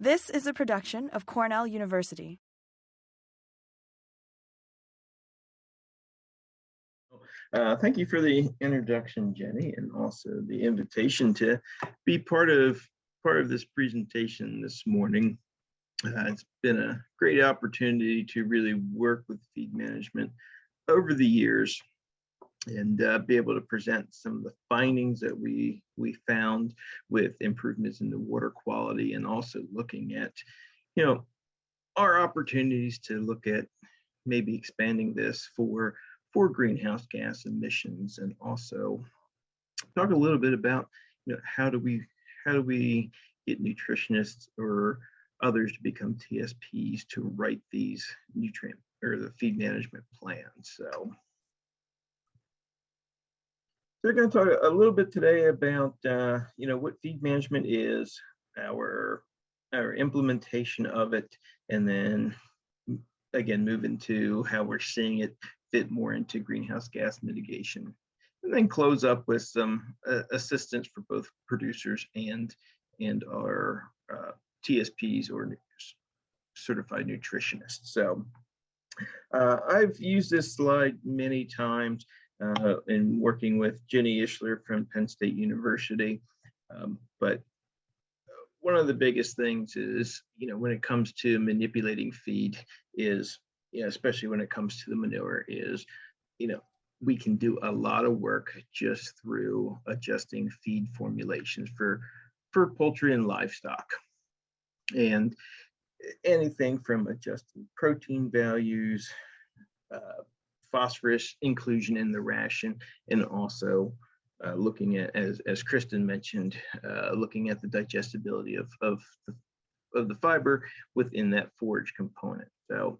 This is a production of Cornell University. Thank you for the introduction, Jenny, and also the invitation to be part of this presentation this morning. It's been a great opportunity to really work with feed management over the years and be able to present some of the findings that we found with improvements in the water quality, and also looking at, our opportunities to look at maybe expanding this for greenhouse gas emissions, and also talk a little bit about, how do we get nutritionists or others to become TSPs to write these nutrient or the feed management plans. So we're going to talk a little bit today about what feed management is, our implementation of it, and then again move into how we're seeing it fit more into greenhouse gas mitigation, and then close up with some assistance for both producers and our TSPs or certified nutritionists. So I've used this slide many times in working with Jenny Ishler from Penn State University, but one of the biggest things is, when it comes to manipulating feed is, especially when it comes to the manure, is, we can do a lot of work just through adjusting feed formulations for poultry and livestock. And anything from adjusting protein values, phosphorus inclusion in the ration, and also looking at, as Kristen mentioned, looking at the digestibility of the fiber within that forage component. So,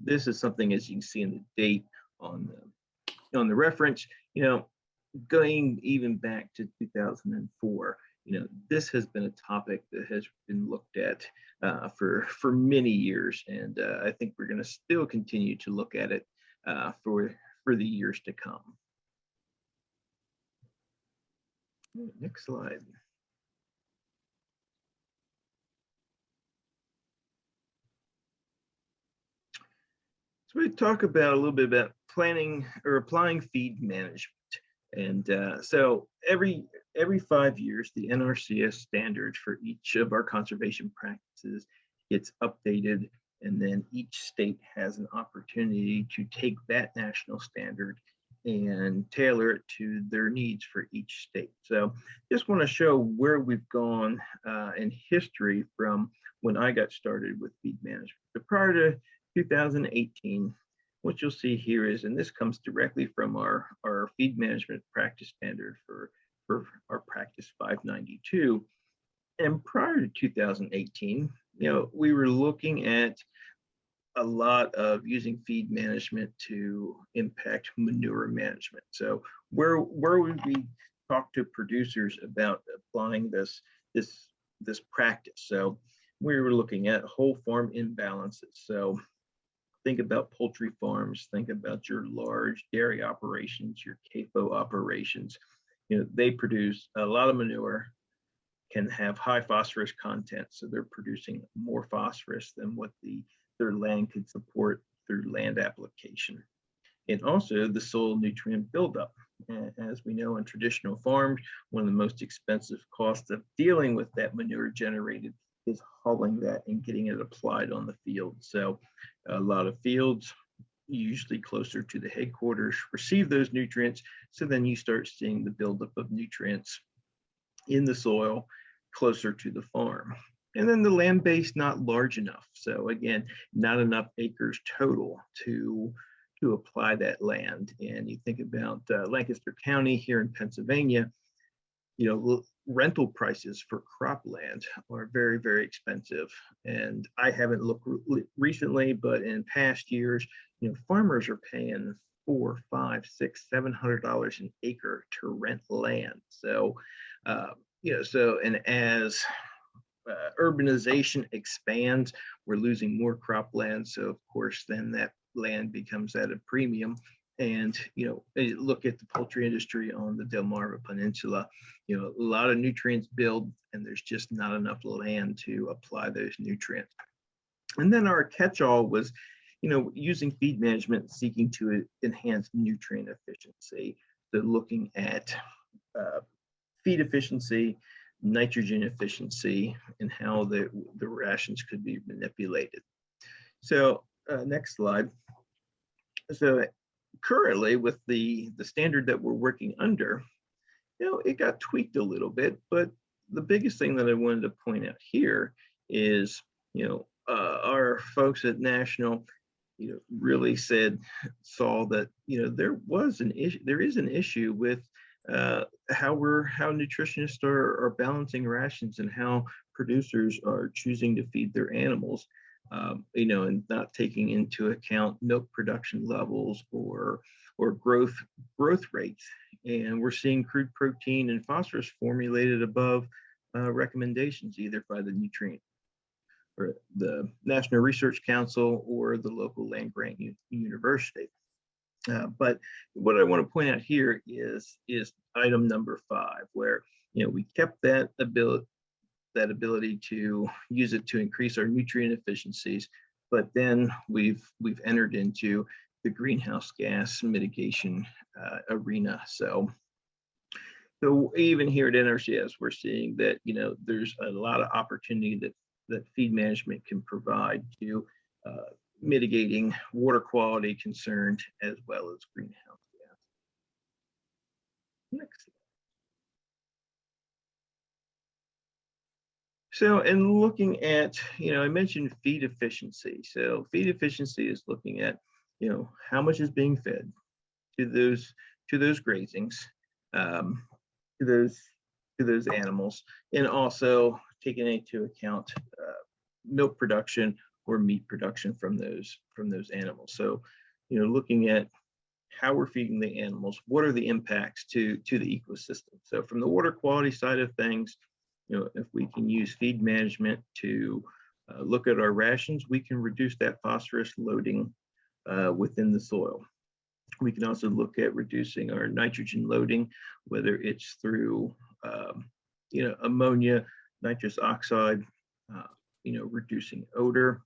this is something, as you can see in the date on the reference, going even back to 2004, this has been a topic that has been looked at for many years, and I think we're going to still continue to look at it for the years to come. Next slide. So we talk about a little bit about planning or applying feed management. And so every 5 years, the NRCS standards for each of our conservation practices gets updated, and then each state has an opportunity to take that national standard and tailor it to their needs for each state. So just want to show where we've gone in history from when I got started with feed management. So prior to 2018, what you'll see here is, and this comes directly from our feed management practice standard for our practice 592. And prior to 2018, we were looking at a lot of using feed management to impact manure management. So where would we talk to producers about applying this practice? So we were looking at whole farm imbalances. So think about poultry farms, think about your large dairy operations, your CAFO operations. They produce a lot of manure, can have high phosphorus content, so they're producing more phosphorus than what their land could support through land application. And also the soil nutrient buildup. As we know, in traditional farms, one of the most expensive costs of dealing with that manure generated is hauling that and getting it applied on the field. So a lot of fields, usually closer to the headquarters, receive those nutrients. So then you start seeing the buildup of nutrients in the soil closer to the farm. And then the land base not large enough. So again, not enough acres total to apply that land. And you think about Lancaster County here in Pennsylvania, rental prices for cropland are very, very expensive. And I haven't looked recently, but in past years, farmers are paying $400, $500, $600, $700 an acre to rent land. So, and as urbanization expands, we're losing more cropland. So of course, then that land becomes at a premium. And look at the poultry industry on the Delmarva Peninsula. A lot of nutrients build, and there's just not enough land to apply those nutrients. And then our catch-all was, using feed management, seeking to enhance nutrient efficiency. So looking at feed efficiency, nitrogen efficiency, and how the rations could be manipulated. So next slide. So currently, with the standard that we're working under, it got tweaked a little bit, but the biggest thing that I wanted to point out here is, our folks at National, really saw that, there is an issue with how nutritionists are balancing rations and how producers are choosing to feed their animals. And not taking into account milk production levels or growth rates. And we're seeing crude protein and phosphorus formulated above recommendations, either by the nutrient or the National Research Council or the local land grant university. But what I want to point out here is item number 5, where we kept that ability to use it to increase our nutrient efficiencies, but then we've entered into the greenhouse gas mitigation arena. So even here at NRCS, we're seeing that there's a lot of opportunity that feed management can provide to mitigating water quality concerns as well as greenhouse gas. Next. So, and looking at, I mentioned feed efficiency. So feed efficiency is looking at, how much is being fed to those grazings, to those animals, and also taking into account milk production or meat production from those animals. So, looking at how we're feeding the animals, what are the impacts to the ecosystem. So from the water quality side of things, if we can use feed management to look at our rations, we can reduce that phosphorus loading within the soil. We can also look at reducing our nitrogen loading, whether it's through ammonia, nitrous oxide, reducing odor,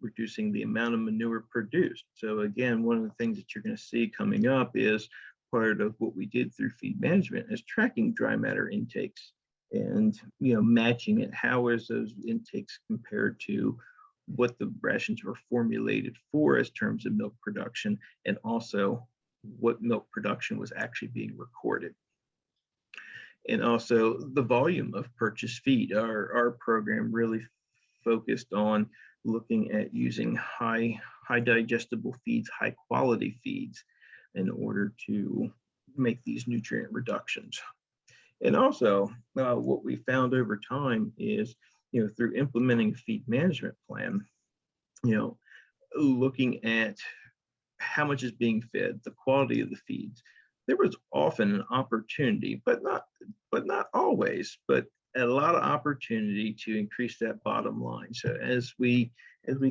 reducing the amount of manure produced. So again, one of the things that you're going to see coming up is part of what we did through feed management is tracking dry matter intakes and matching it. How is those intakes compared to what the rations were formulated for as terms of milk production, and also what milk production was actually being recorded. And also the volume of purchased feed. Our program really focused on looking at using high digestible feeds, high quality feeds, in order to make these nutrient reductions. And also what we found over time is, through implementing a feed management plan, looking at how much is being fed, the quality of the feeds, there was often an opportunity, but not always, but a lot of opportunity to increase that bottom line. So as we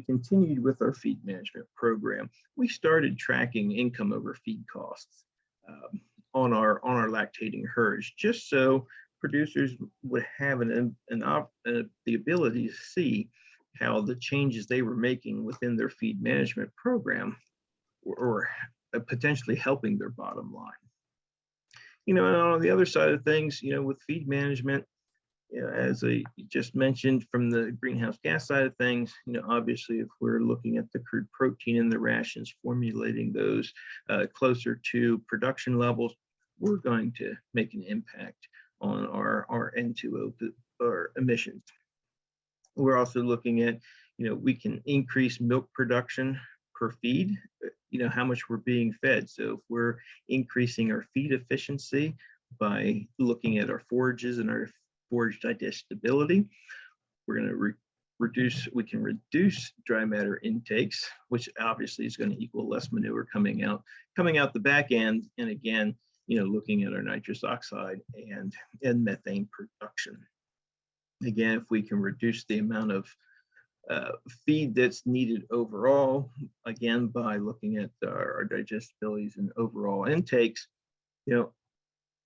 continued with our feed management program, we started tracking income over feed costs on our lactating herds, just so producers would have the ability to see how the changes they were making within their feed management program were potentially helping their bottom line. And on the other side of things, with feed management, as I just mentioned, from the greenhouse gas side of things, obviously, if we're looking at the crude protein in the rations, formulating those closer to production levels, we're going to make an impact on our N2O or emissions. We're also looking at, we can increase milk production per feed, how much we're being fed. So if we're increasing our feed efficiency by looking at our forages and our forage digestibility, we're going to reduce dry matter intakes, which obviously is going to equal less manure coming out the back end. And again, looking at our nitrous oxide and methane production. Again, if we can reduce the amount of feed that's needed overall, again, by looking at our digestibilities and overall intakes,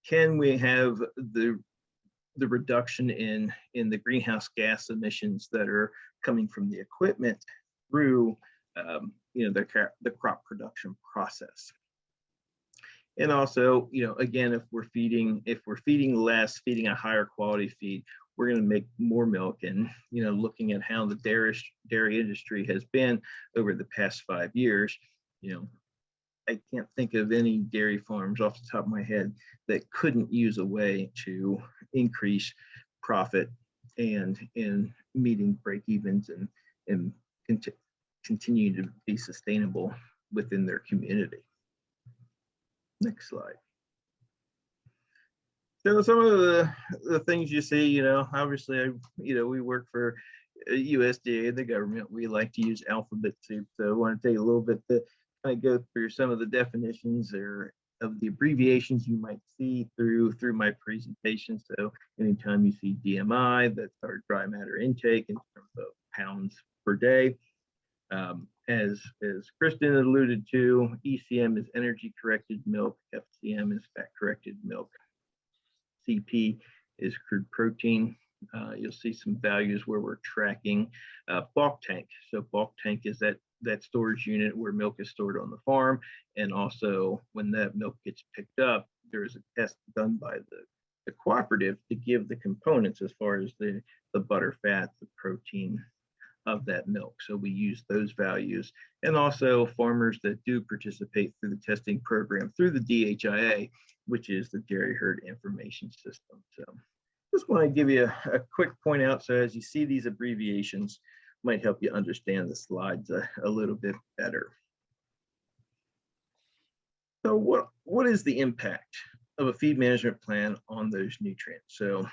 can we have the reduction in the greenhouse gas emissions that are coming from the equipment through the crop production process. And also, again, if we're feeding less, feeding a higher quality feed, we're going to make more milk. And looking at how the dairy industry has been over the past 5 years, I can't think of any dairy farms off the top of my head that couldn't use a way to increase profit and in meeting break evens and continue to be sustainable within their community. Next slide. So some of the things you see, obviously, we work for USDA, the government. We like to use alphabet soup. So I want to take a little bit to kind of go through some of the definitions or of the abbreviations you might see through my presentation. So anytime you see DMI, that's our dry matter intake in terms of pounds per day. As Kristen alluded to, ECM is energy corrected milk, FCM is fat corrected milk, CP is crude protein. You'll see some values where we're tracking bulk tank. So bulk tank is that storage unit where milk is stored on the farm, and also when that milk gets picked up, there is a test done by the cooperative to give the components as far as the butter, fat, the protein of that milk. So we use those values, and also farmers that do participate through the testing program through the DHIA, which is the Dairy Herd Information System. So just want to give you a quick point out. So as you see these abbreviations, might help you understand the slides a little bit better. So what is the impact of a feed management plan on those nutrients? So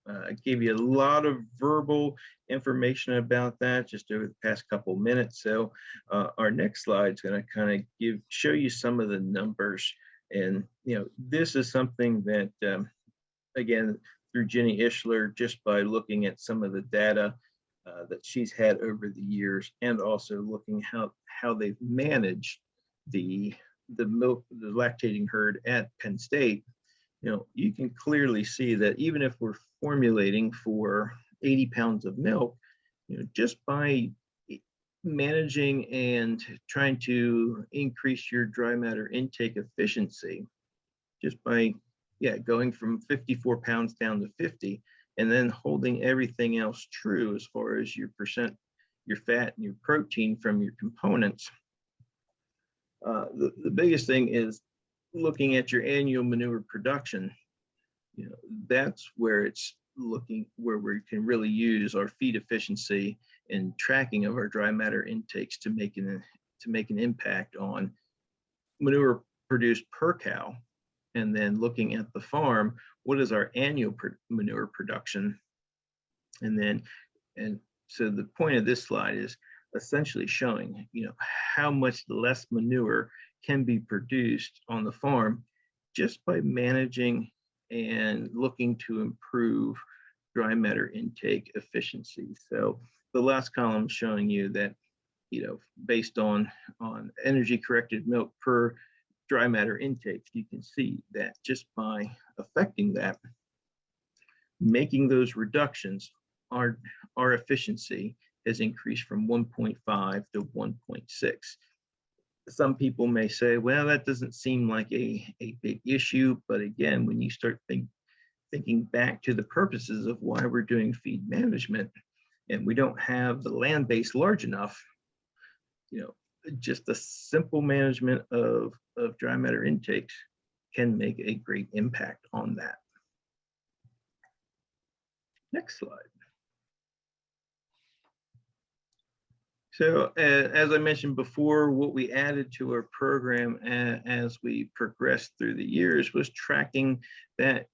I gave you a lot of verbal information about that just over the past couple minutes. So our next slide is going to kind of show you some of the numbers. And this is something that, again, through Jenny Ishler, just by looking at some of the data that she's had over the years, and also looking how they've managed the lactating herd at Penn State. You can clearly see that even if we're formulating for 80 pounds of milk, just by managing and trying to increase your dry matter intake efficiency, just by going from 54 pounds down to 50, and then holding everything else true as far as your percent, your fat and your protein from your components. The biggest thing is looking at your annual manure production. That's where where we can really use our feed efficiency and tracking of our dry matter intakes to make an impact on manure produced per cow. And then looking at the farm, what is our annual manure production? And so the point of this slide is essentially showing, how much less manure can be produced on the farm just by managing and looking to improve dry matter intake efficiency. So the last column showing you that, based on energy corrected milk per dry matter intakes, you can see that just by affecting that, making those reductions, our efficiency has increased from 1.5 to 1.6. Some people may say, well, that doesn't seem like a big issue. But again, when you start thinking back to the purposes of why we're doing feed management, and we don't have the land base large enough, just the simple management of dry matter intakes can make a great impact on that. Next slide. So as I mentioned before, what we added to our program as we progressed through the years was tracking that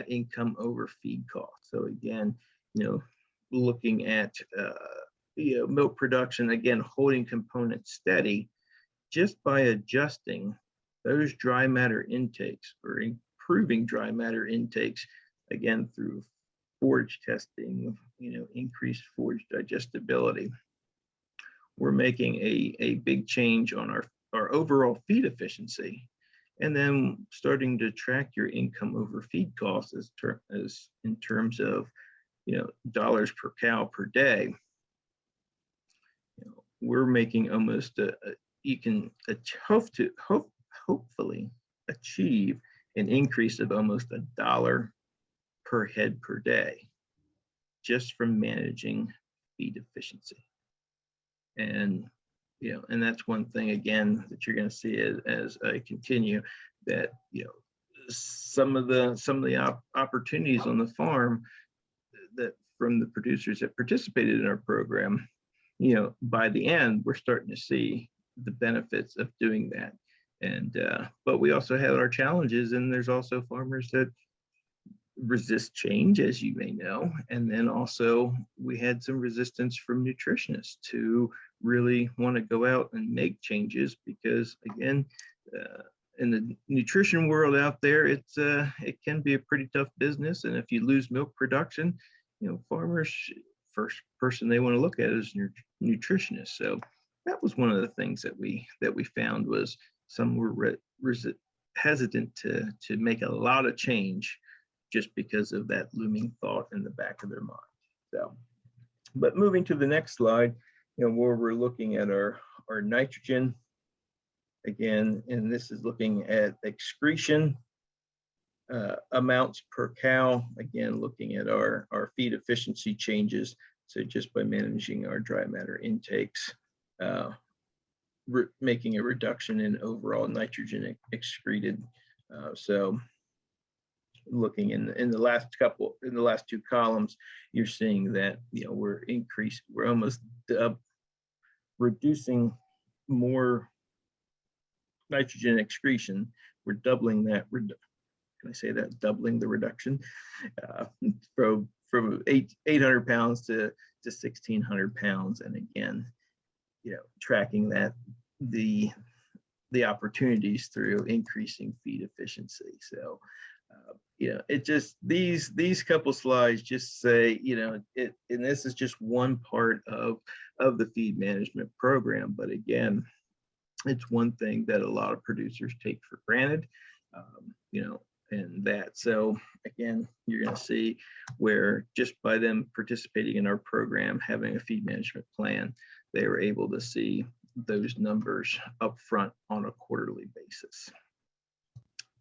income over feed cost. So again, looking at milk production, again, holding components steady just by adjusting those dry matter intakes or improving dry matter intakes, again, through forage testing, increased forage digestibility. we're making a big change on our overall feed efficiency. And then starting to track your income over feed costs as in terms of, dollars per cow per day. We're making almost you can hopefully achieve an increase of almost $1 per head per day just from managing feed efficiency. And and that's one thing again that you're going to see as I continue, that some of the opportunities on the farm that from the producers that participated in our program, by the end we're starting to see the benefits of doing that. And but we also have our challenges, and there's also farmers that resist change, as you may know. And then also we had some resistance from nutritionists who really want to go out and make changes, because again, in the nutrition world out there, it can be a pretty tough business. And if you lose milk production, farmers, first person they want to look at is your nutritionist. So that was one of the things that we found, was some were hesitant to make a lot of change just because of that looming thought in the back of their mind. So, but moving to the next slide, where we're looking at our nitrogen again, and this is looking at excretion amounts per cow, again looking at our feed efficiency changes. So just by managing our dry matter intakes, making a reduction in overall nitrogen excreted. So looking in the last two columns, you're seeing that we're almost reducing more nitrogen excretion. We're doubling that. Can I say that? Doubling the reduction from 800 pounds to 1,600 pounds. And again, tracking that the opportunities through increasing feed efficiency. So it just these couple slides just say and this is just one part of the feed management program, but again, it's one thing that a lot of producers take for granted, and that, so again, you're going to see where just by them participating in our program, having a feed management plan, they were able to see those numbers up front on a quarterly basis.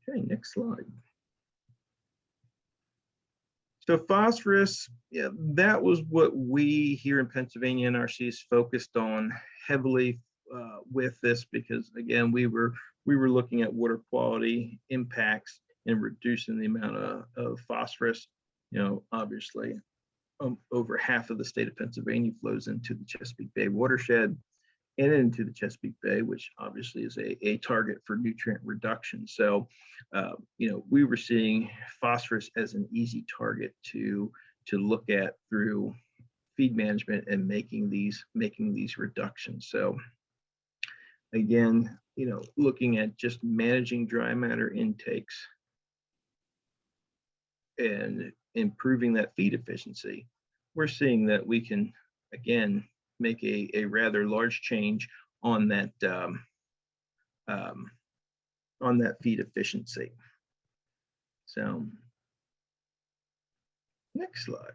Okay, next slide. So phosphorus, that was what we here in Pennsylvania NRCS focused on heavily with this, because again, we were looking at water quality impacts and reducing the amount of phosphorus. Obviously, over half of the state of Pennsylvania flows into the Chesapeake Bay watershed and into the Chesapeake Bay, which obviously is a target for nutrient reduction. So, we were seeing phosphorus as an easy target to look at through feed management and making these reductions. So, again, looking at just managing dry matter intakes and improving that feed efficiency, we're seeing that we can again make a rather large change on that feed efficiency. So next slide.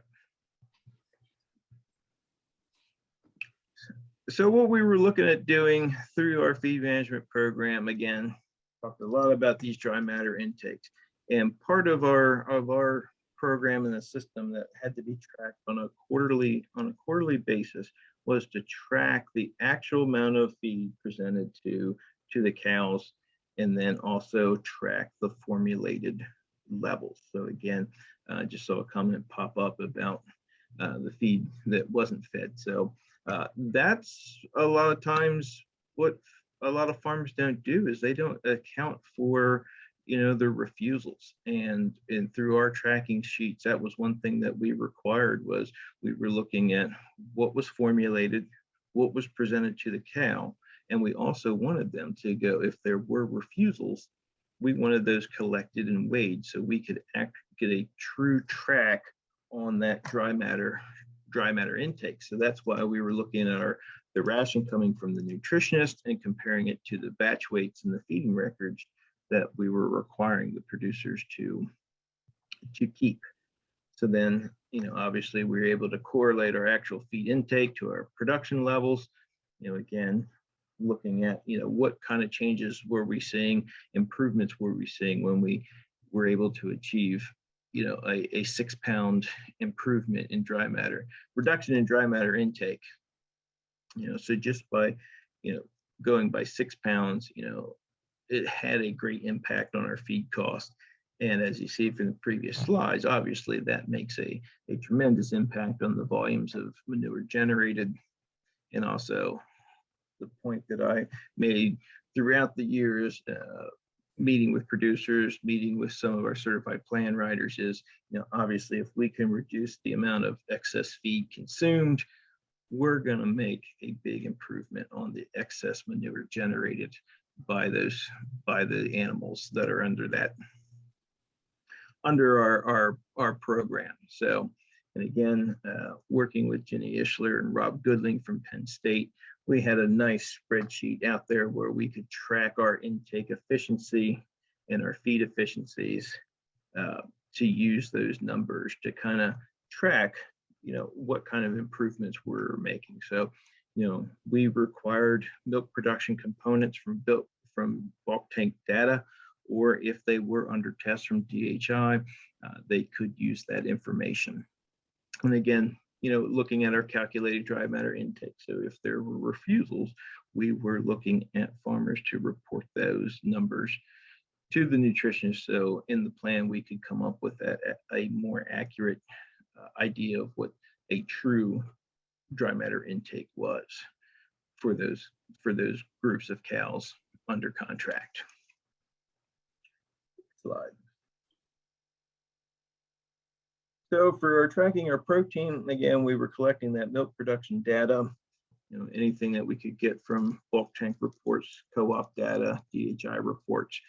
So what we were looking at doing through our feed management program, again, talked a lot about these dry matter intakes, and part of our program and the system that had to be tracked on a quarterly basis was to track the actual amount of feed presented to the cows, and then also track the formulated levels. So again, I just saw a comment pop up about the feed that wasn't fed. So that's a lot of times what a lot of farmers don't do, is they don't account for their refusals. And through our tracking sheets, that was one thing that we required, was we were looking at what was formulated, what was presented to the cow, and we also wanted them to go, if there were refusals, we wanted those collected and weighed so we could get a true track on that dry matter dry matter intake. So that's why we were looking at the ration coming from the nutritionist and comparing it to the batch weights and the feeding records that we were requiring the producers to keep. So then, obviously we were able to correlate our actual feed intake to our production levels. Again, looking at, what kind of changes were we seeing, improvements were we seeing when we were able to achieve, a 6 pound improvement in dry matter, reduction in dry matter intake. So just by, going by 6 pounds, it had a great impact on our feed cost. And as you see from the previous slides, obviously that makes a tremendous impact on the volumes of manure generated. And also the point that I made throughout the years, meeting with producers, meeting with some of our certified plan writers is, obviously if we can reduce the amount of excess feed consumed, we're going to make a big improvement on the excess manure generated by the animals that are under our program. So, and again, working with Jenny Ishler and Rob Goodling from Penn State, we had a nice spreadsheet out there where we could track our intake efficiency and our feed efficiencies to use those numbers to kind of track, what kind of improvements we're making. So, we required milk production components from bulk tank data, or if they were under test from DHI, they could use that information. And again, looking at our calculated dry matter intake. So if there were refusals, we were looking at farmers to report those numbers to the nutritionist. So in the plan, we could come up with a more accurate idea of what a true dry matter intake was for those groups of cows under contract. Slide. So for tracking our protein, again, we were collecting that milk production data, anything that we could get from bulk tank reports, co-op data, DHI reports.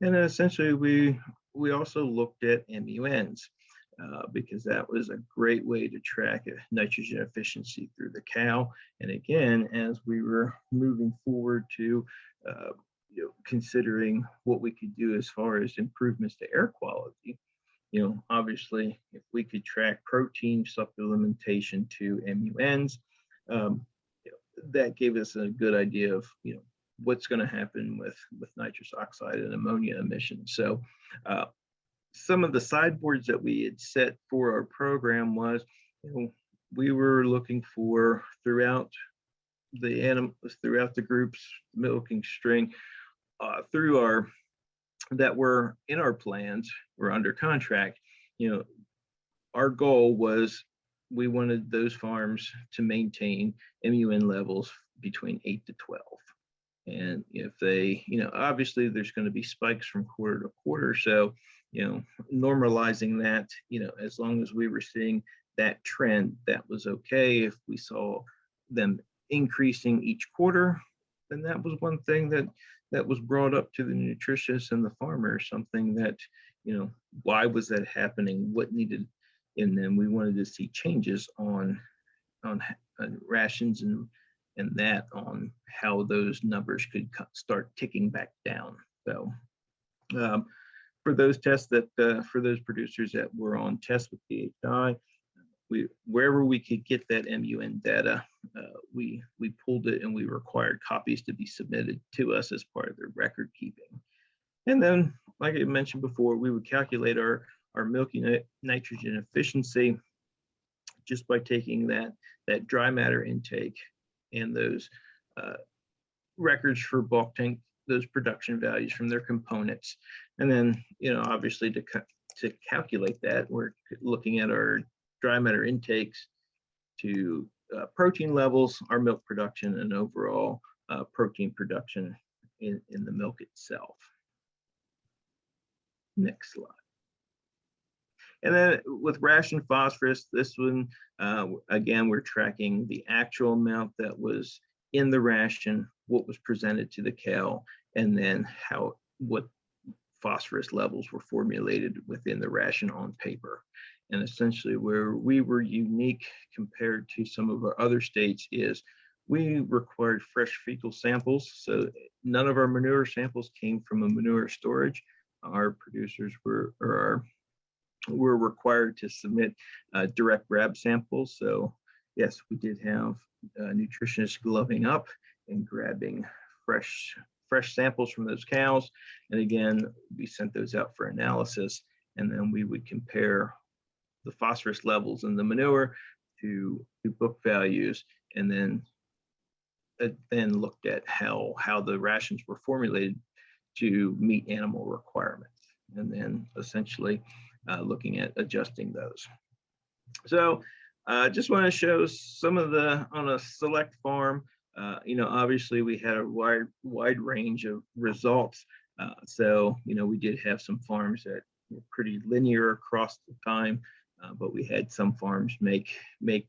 And then essentially we also looked at MUNs because that was a great way to track nitrogen efficiency through the cow. And again, as we were moving forward to considering what we could do as far as improvements to air quality, obviously, if we could track protein supplementation to MUNs, that gave us a good idea of, what's going to happen with nitrous oxide and ammonia emissions. So some of the sideboards that we had set for our program was, we were looking for throughout the groups, milking string, that were in our plans or under contract, our goal was we wanted those farms to maintain MUN levels between 8 to 12. And if they, obviously there's going to be spikes from quarter to quarter. So, normalizing that, as long as we were seeing that trend, that was okay. If we saw them increasing each quarter, then that was one thing that was brought up to the nutritionists and the farmer, something that, why was that happening? What needed? And then we wanted to see changes on rations and that on how those numbers could start ticking back down. So for those tests for those producers that were on test with DHI, wherever we could get that MUN data, we pulled it and we required copies to be submitted to us as part of the record keeping. And then, like I mentioned before, we would calculate our milking nitrogen efficiency just by taking that dry matter intake and those records for bulk tank, those production values from their components. And then, obviously to calculate that, we're looking at our dry matter intakes to protein levels, our milk production, and overall protein production in the milk itself. Next slide. And then with ration phosphorus, this one, again, we're tracking the actual amount that was in the ration, what was presented to the cow, and then what phosphorus levels were formulated within the ration on paper. And essentially where we were unique compared to some of our other states is we required fresh fecal samples. So none of our manure samples came from a manure storage. Our producers were required to submit direct grab samples. So yes, we did have nutritionists gloving up and grabbing fresh samples from those cows. And again, we sent those out for analysis, and then we would compare the phosphorus levels in the manure to book values, and then looked at how the rations were formulated to meet animal requirements, and then essentially looking at adjusting those. So I just want to show some of on a select farm, obviously we had a wide range of results. So, we did have some farms that were pretty linear across the time, but we had some farms make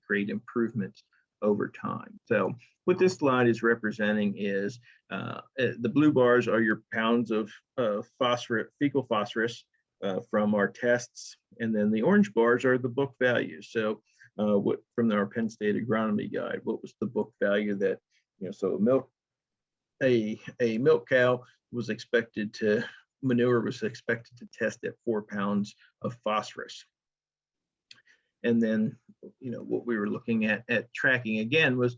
great improvements over time. So what this slide is representing is the blue bars are your pounds of fecal phosphorus from our tests, and then the orange bars are the book values. So what from our Penn State agronomy guide, what was the book value that, so a milk cow was expected to, manure was expected to test at 4 pounds of phosphorus. And then, what we were looking at tracking again was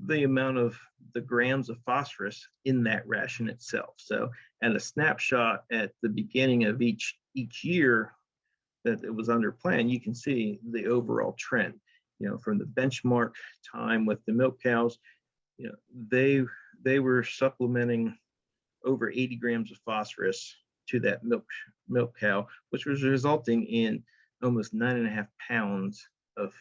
the amount of the grams of phosphorus in that ration itself. So at a snapshot at the beginning of each year that it was under plan, you can see the overall trend. From the benchmark time with the milk cows, they were supplementing over 80 grams of phosphorus to that milk cow, which was resulting in almost 9.5 pounds of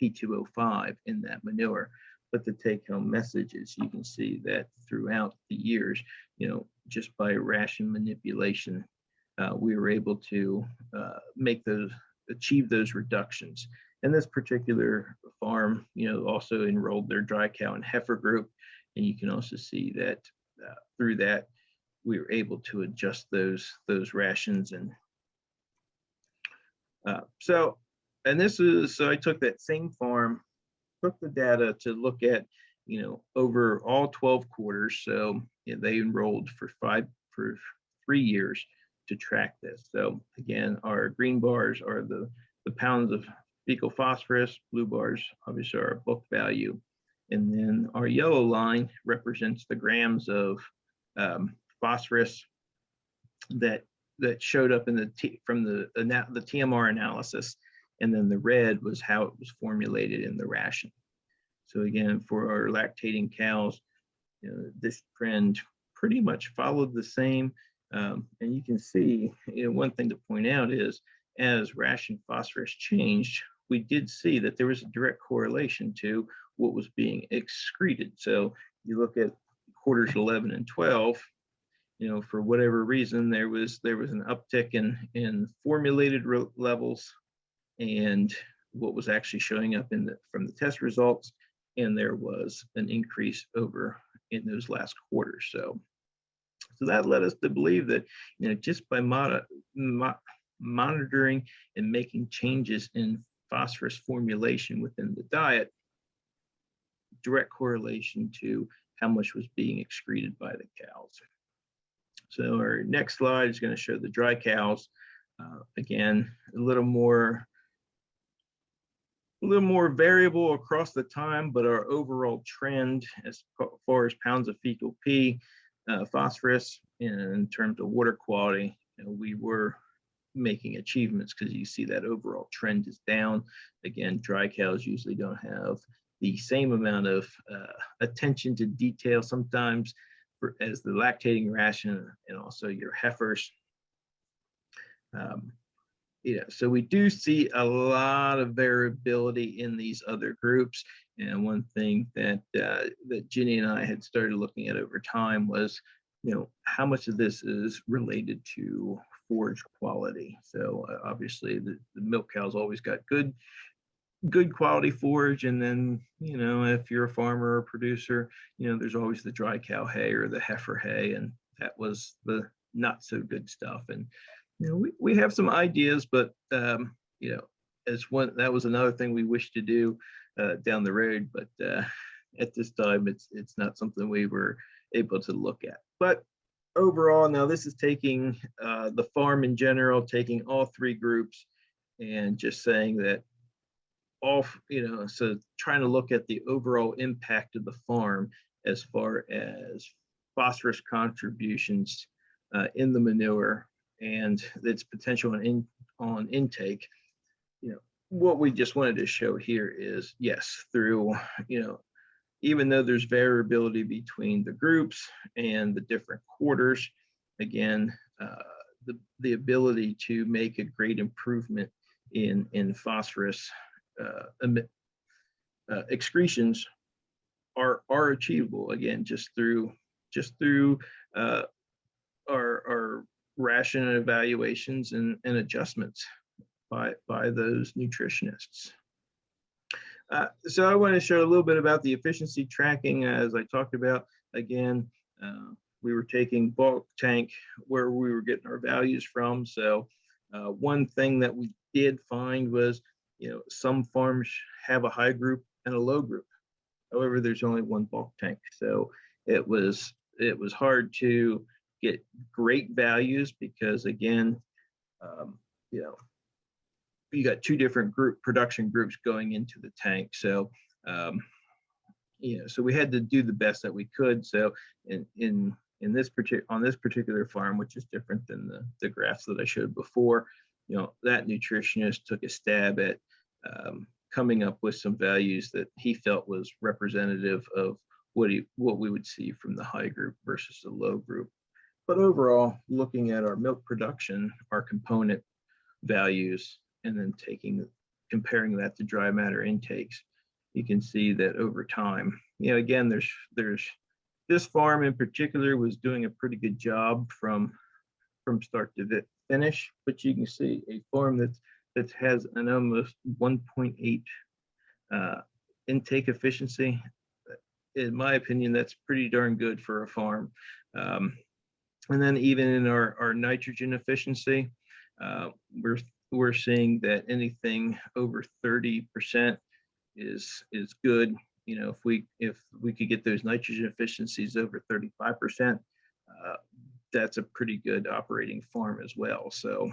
P2O5 in that manure. But the take-home message is you can see that throughout the years, just by ration manipulation, we were able to achieve those reductions. And this particular farm, also enrolled their dry cow and heifer group, and you can also see that through that we were able to adjust those rations. And so I took that same farm, took the data to look at, over all 12 quarters. So they enrolled for 3 years to track this. So again, our green bars are the pounds of fecal phosphorus, blue bars obviously are our book value, and then our yellow line represents the grams of phosphorus that showed up in from the TMR analysis, and then the red was how it was formulated in the ration. So again, for our lactating cows, this trend pretty much followed the same. And you can see, one thing to point out is as ration phosphorus changed, we did see that there was a direct correlation to what was being excreted. So you look at quarters 11 and 12, for whatever reason, there was an uptick in formulated levels and what was actually showing up from the test results, and there was an increase over in those last quarters. So that led us to believe that, just by monitoring and making changes in phosphorus formulation within the diet, direct correlation to how much was being excreted by the cows. So our next slide is going to show the dry cows. Again, a little more variable across the time, but our overall trend as far as pounds of fecal P, phosphorus, in terms of water quality, we were making achievements because you see that overall trend is down. Again, dry cows usually don't have the same amount of attention to detail sometimes as the lactating ration and also your heifers. So we do see a lot of variability in these other groups. And one thing that Ginny and I had started looking at over time was, how much of this is related to forage quality. So obviously the milk cows always got good quality forage, and then if you're a farmer or producer, there's always the dry cow hay or the heifer hay, and that was the not so good stuff. And we have some ideas, but that was another thing we wish to do down the road, but at this time it's not something we were able to look at. But overall, now this is taking the farm in general, taking all three groups and just saying that so trying to look at the overall impact of the farm as far as phosphorus contributions in the manure and its potential on intake. What we just wanted to show here is, yes, through, even though there's variability between the groups and the different quarters, again, the ability to make a great improvement in phosphorus excretions are achievable, again, just through our ration evaluations and adjustments by those nutritionists. So I want to show a little bit about the efficiency tracking. As I talked about, again, we were taking bulk tank where we were getting our values from. So one thing that we did find was, some farms have a high group and a low group. However, there's only one bulk tank. So it was hard to get great values because, again, you got two different production groups going into the tank. So, so we had to do the best that we could. So on this particular farm, which is different than the graphs that I showed before, that nutritionist took a stab at coming up with some values that he felt was representative of what we would see from the high group versus the low group. But overall, looking at our milk production, our component values, and then comparing that to dry matter intakes, you can see that over time, again, there's this farm in particular was doing a pretty good job from start to finish, but you can see a farm that has an almost 1.8 intake efficiency. In my opinion, that's pretty darn good for a farm. And then even in our nitrogen efficiency, we're seeing that anything over 30% is good. If we could get those nitrogen efficiencies over 35%, that's a pretty good operating farm as well. So,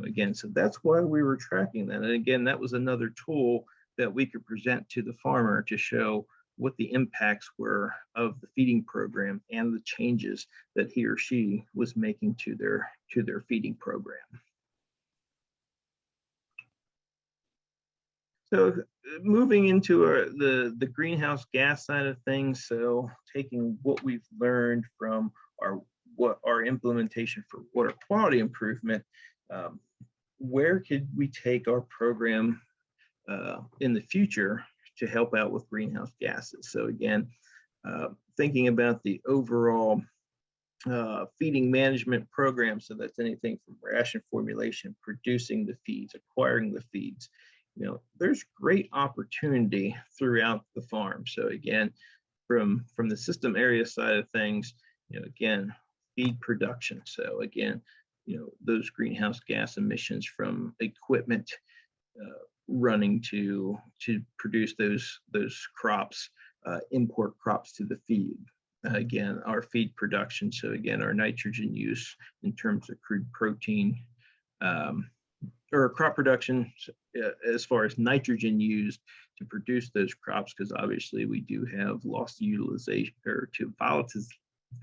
again, so that's why we were tracking that. And again, that was another tool that we could present to the farmer to show what the impacts were of the feeding program and the changes that he or she was making to their feeding program. So moving into the greenhouse gas side of things, so taking what we've learned from our implementation for water quality improvement, where could we take our program in the future to help out with greenhouse gases? So again, thinking about the overall feeding management program, so that's anything from ration formulation, producing the feeds, acquiring the feeds, there's great opportunity throughout the farm. So again, from the system area side of things, again, feed production. So again, those greenhouse gas emissions from equipment running to produce those crops, import crops to the feed. Again, our feed production. So again, our nitrogen use in terms of crude protein, or crop production as far as nitrogen used to produce those crops, because obviously we do have loss to utilization or to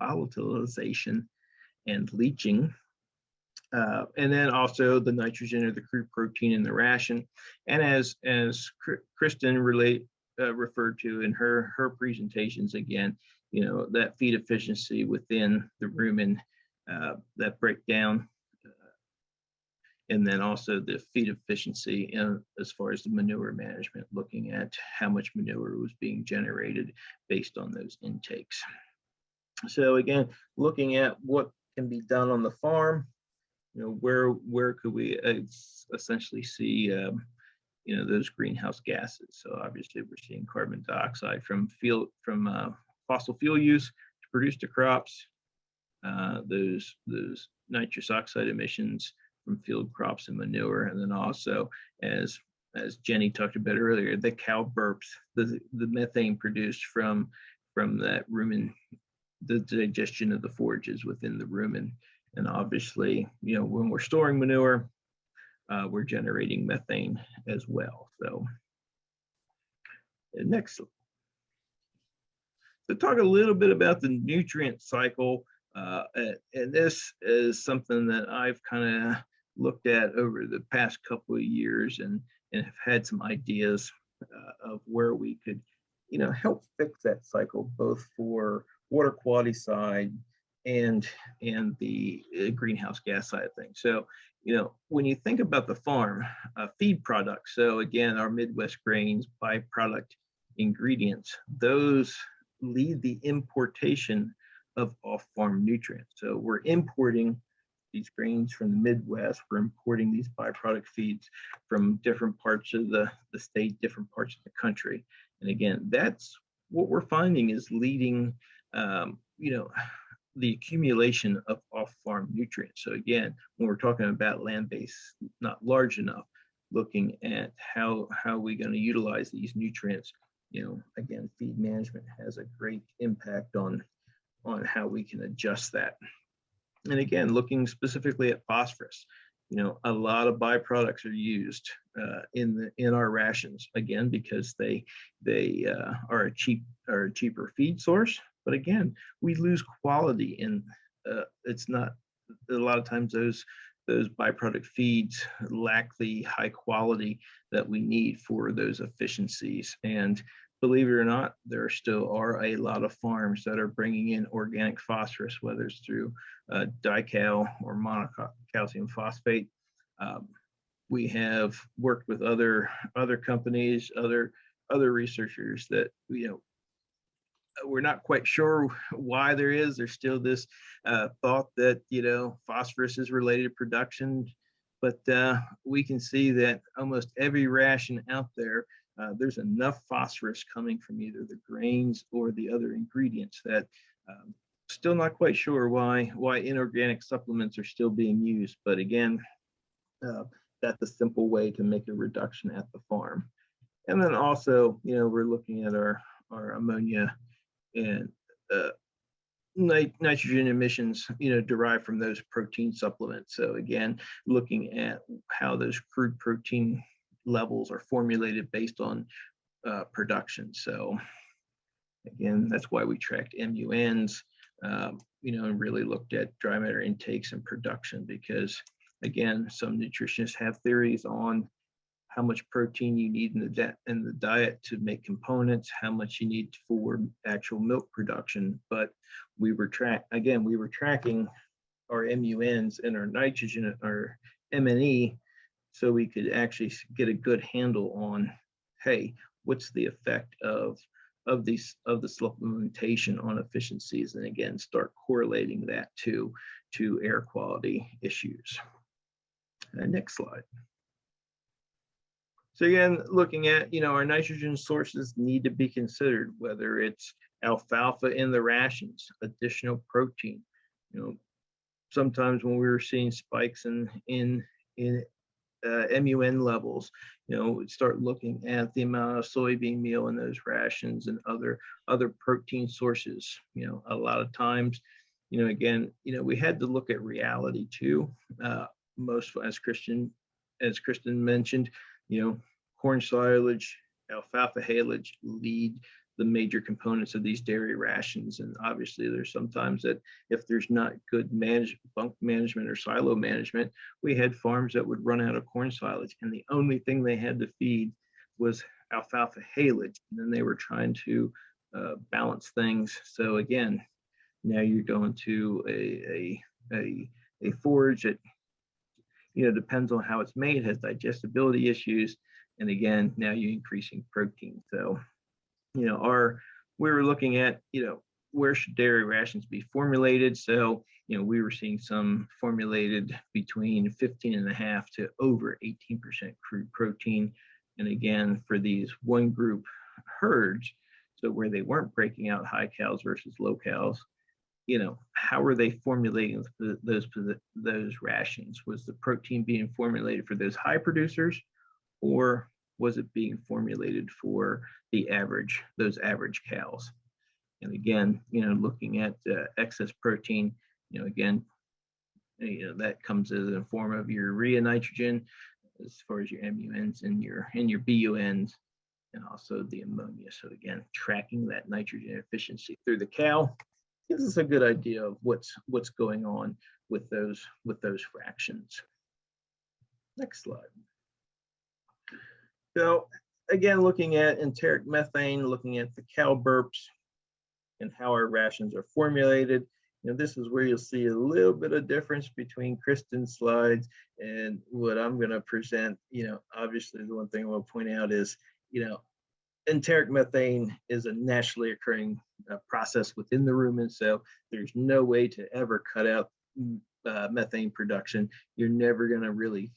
volatilization and leaching. And then also the nitrogen or the crude protein in the ration. And as Kristen referred to in her presentations, again, that feed efficiency within the rumen, that breakdown, and then also the feed efficiency as far as the manure management, looking at how much manure was being generated based on those intakes. So again, looking at what can be done on the farm, where could we essentially see those greenhouse gases? So obviously we're seeing carbon dioxide from fossil fuel use to produce the crops, those nitrous oxide emissions field crops and manure. And then also, as Jenny talked about earlier, the cow burps, the methane produced from that rumen, the digestion of the forages within the rumen. And obviously, when we're storing manure, we're generating methane as well. So next. So talk a little bit about the nutrient cycle. And this is something that I've kind of looked at over the past couple of years and have had some ideas of where we could, help fix that cycle, both for water quality side and the greenhouse gas side of things. So, when you think about the farm, feed products, so again, our Midwest grains, byproduct ingredients, those lead the importation of off-farm nutrients. So we're importing these grains from the Midwest, we're importing these byproduct feeds from different parts of the state, different parts of the country. And again, that's what we're finding is leading, the accumulation of off-farm nutrients. So again, when we're talking about land base not large enough, looking at how are we going to utilize these nutrients, again, feed management has a great impact on how we can adjust that. And again, looking specifically at phosphorus, a lot of byproducts are used in our rations, again, because they are a cheaper feed source. But again, we lose quality, and it's not a lot of times those byproduct feeds lack the high quality that we need for those efficiencies. And believe it or not, there still are a lot of farms that are bringing in organic phosphorus, whether it's through dical or monocalcium phosphate. We have worked with other companies, other researchers that we're not quite sure why there's still this thought that phosphorus is related to production, but we can see that almost every ration out there, there's enough phosphorus coming from either the grains or the other ingredients that still not quite sure why inorganic supplements are still being used. But again, that's a simple way to make a reduction at the farm. And then also, we're looking at our ammonia and nitrogen emissions, derived from those protein supplements. So again, looking at how those crude protein levels are formulated based on production. So again, that's why we tracked MUNs, and really looked at dry matter intakes and production, because again, some nutritionists have theories on how much protein you need in the diet to make components, how much you need for actual milk production. But we were tracking our MUNs and our nitrogen, our MNE, so we could actually get a good handle on, hey, what's the effect of the supplementation on efficiencies, and again, start correlating that to air quality issues. Next slide. So again, looking at, our nitrogen sources need to be considered, whether it's alfalfa in the rations, additional protein. Sometimes when we were seeing spikes in MUN levels, start looking at the amount of soybean meal in those rations and other protein sources. A lot of times, again, we had to look at reality too. Most, as Kristen mentioned, corn silage, alfalfa haylage lead the major components of these dairy rations. And obviously there's sometimes that if there's not good bunk management or silo management, we had farms that would run out of corn silage, and the only thing they had to feed was alfalfa haylage. And then they were trying to balance things. So again, now you're going to a forage that, depends on how it's made, has digestibility issues. And again, now you're increasing protein. So, we were looking at, where should dairy rations be formulated? So, we were seeing some formulated between 15.5 to over 18% crude protein. And again, for these one group herds, so where they weren't breaking out high cows versus low cows, how are they formulating those rations? Was the protein being formulated for those high producers, or was it being formulated for those average cows? And again, looking at excess protein, again, that comes as a form of your urea nitrogen, as far as your MUNs and your BUNs, and also the ammonia. So again, tracking that nitrogen efficiency through the cow gives us a good idea of what's going on with those fractions. Next slide. So again, looking at enteric methane, looking at the cow burps and how our rations are formulated. This is where you'll see a little bit of difference between Kristen's slides and what I'm going to present. Obviously the one thing I want to point out is, enteric methane is a naturally occurring process within the rumen, so there's no way to ever cut out methane production. You're never going to really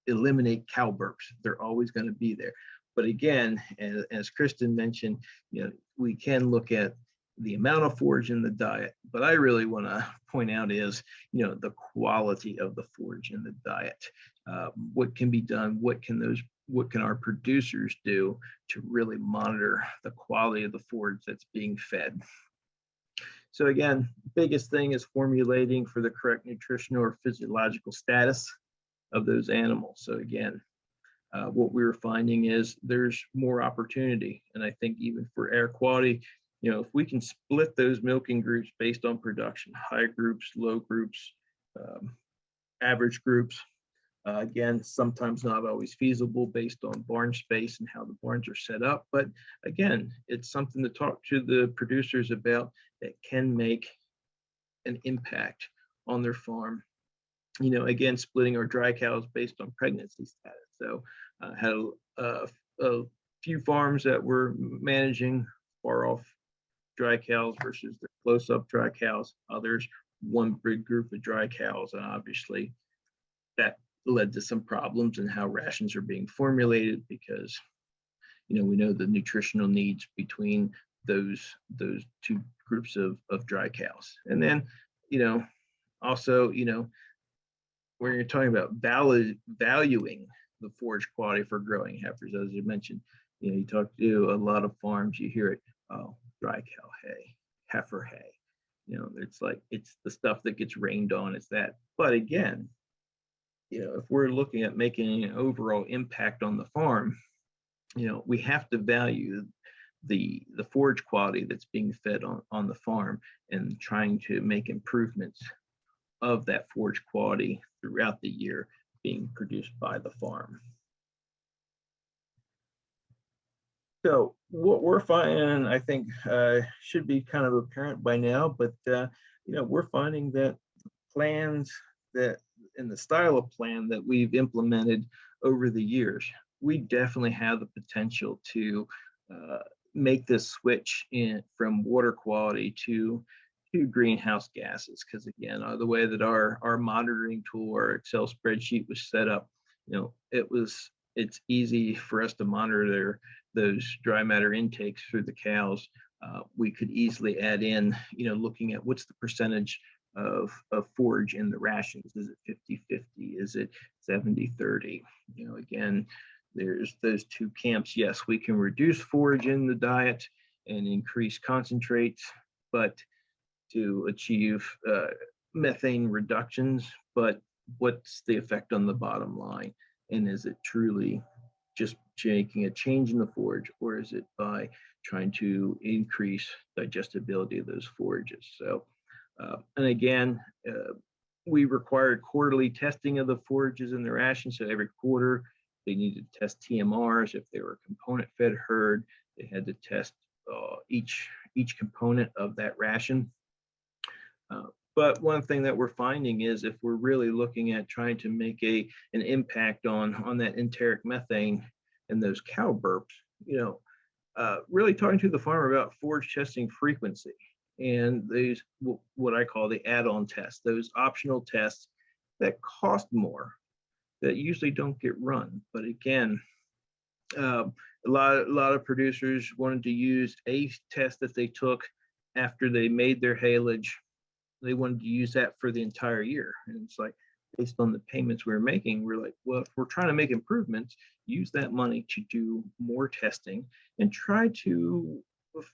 eliminate cow burps. They're always going to be there. But again, as Kristen mentioned, we can look at the amount of forage in the diet, but I really want to point out is, the quality of the forage in the diet. What can be done? What can our producers do to really monitor the quality of the forage that's being fed? So again, biggest thing is formulating for the correct nutritional or physiological status of those animals. So again, what we were finding is there's more opportunity. And I think even for air quality, if we can split those milking groups based on production, high groups, low groups, average groups, again, sometimes not always feasible based on barn space and how the barns are set up. But again, it's something to talk to the producers about that can make an impact on their farm. Again, splitting our dry cows based on pregnancy status. So had a few farms that were managing far off dry cows versus the close up dry cows. Others, one big group of dry cows. And obviously that led to some problems in how rations are being formulated because, we know the nutritional needs between those two groups of dry cows. And then, also, when you're talking about valuing the forage quality for growing heifers, as you mentioned, you talk to a lot of farms, you hear it, oh, dry cow hay, heifer hay. It's like, it's the stuff that gets rained on, it's that. But again, if we're looking at making an overall impact on the farm, we have to value the forage quality that's being fed on the farm and trying to make improvements of that forage quality throughout the year being produced by the farm. So what we're finding, I think, should be kind of apparent by now, but we're finding that plans that in the style of plan that we've implemented over the years, we definitely have the potential to make this switch from water quality to greenhouse gases. Because again, the way that our monitoring tool, our Excel spreadsheet was set up, it's easy for us to monitor those dry matter intakes through the cows. We could easily add in, looking at what's the percentage of forage in the rations. Is it 50-50? Is it 70-30? Again, there's those two camps. Yes, we can reduce forage in the diet and increase concentrates, but to achieve methane reductions, but what's the effect on the bottom line? And is it truly just making a change in the forage, or is it by trying to increase digestibility of those forages? So, and again, we required quarterly testing of the forages in the ration. So every quarter, they needed to test TMRs. If they were a component fed herd, they had to test each component of that ration. But one thing that we're finding is if we're really looking at trying to make an impact on that enteric methane and those cow burps, really talking to the farmer about forage testing frequency and these, what I call the add-on tests, those optional tests that cost more, that usually don't get run. But again, a lot of producers wanted to use a test that they took after they made their haylage, they wanted to use that for the entire year. And it's like, based on the payments we were making, we're like, well, if we're trying to make improvements, use that money to do more testing and try to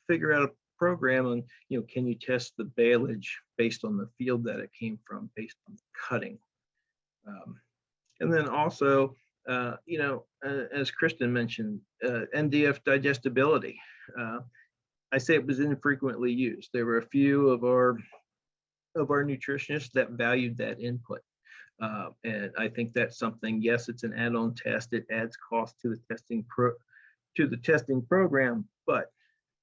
figure out a program on, can you test the baleage based on the field that it came from, based on the cutting. And then also, as Kristen mentioned, NDF digestibility. I say it was infrequently used. There were a few of our nutritionists that valued that input. And I think that's something, yes, it's an add-on test. It adds cost to the testing program. But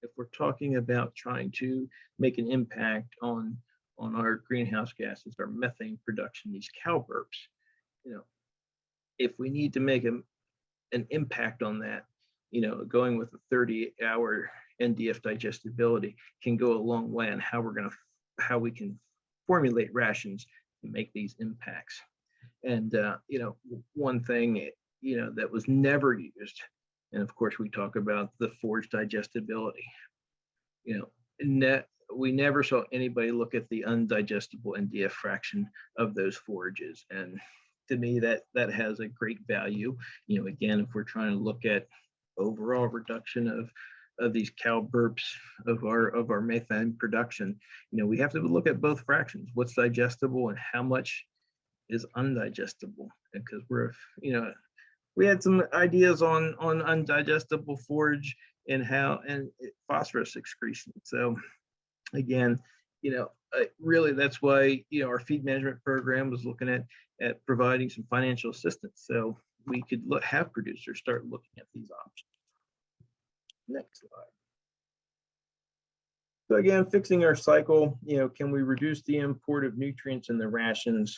if we're talking about trying to make an impact on our greenhouse gases, our methane production, these cow burps, if we need to make an impact on that, going with a 30-hour NDF digestibility can go a long way on how we can formulate rations to make these impacts. And one thing that was never used, and of course we talk about the forage digestibility. We never saw anybody look at the undigestible NDF fraction of those forages, and to me that has a great value. Again, if we're trying to look at overall reduction of these cow burps of our methane production, we have to look at both fractions, what's digestible and how much is undigestible. Because we had some ideas on undigestible forage and phosphorus excretion. So again, really that's why our feed management program was looking at providing some financial assistance so we could have producers start looking at these options. Next slide. So again, fixing our cycle, can we reduce the import of nutrients in the rations?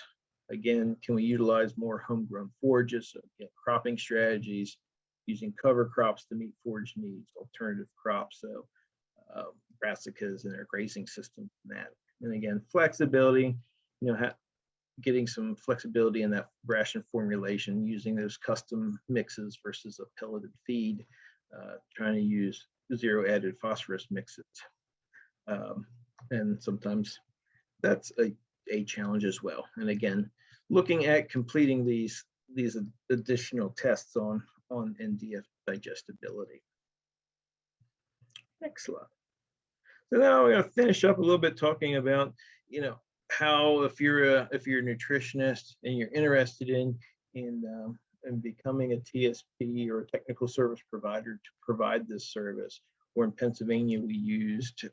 Again, can we utilize more homegrown forages, so cropping strategies, using cover crops to meet forage needs, alternative crops, so brassicas in our grazing system, and again, flexibility, getting some flexibility in that ration formulation, using those custom mixes versus a pelleted feed, trying to use zero added phosphorus mixes. And sometimes that's a challenge as well. And again, looking at completing these additional tests on NDF digestibility. Next slide. So now we're going to finish up a little bit talking about, how if you're a nutritionist and you're interested in becoming a TSP or a technical service provider to provide this service. Or in Pennsylvania, we used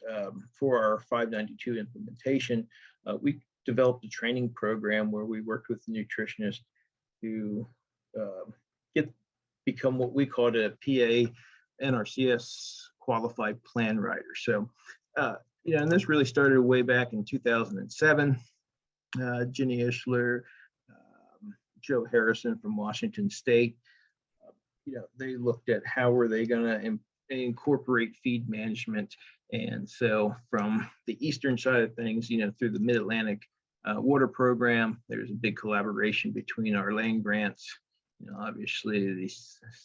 for our 592 implementation, we developed a training program where we worked with nutritionists to become what we called a PA NRCS qualified plan writer. So, and this really started way back in 2007. Ginny Ishler, Joe Harrison from Washington State, they looked at how were they going to incorporate feed management. And so from the eastern side of things, through the Mid-Atlantic Water Program, there's a big collaboration between our land grants, obviously the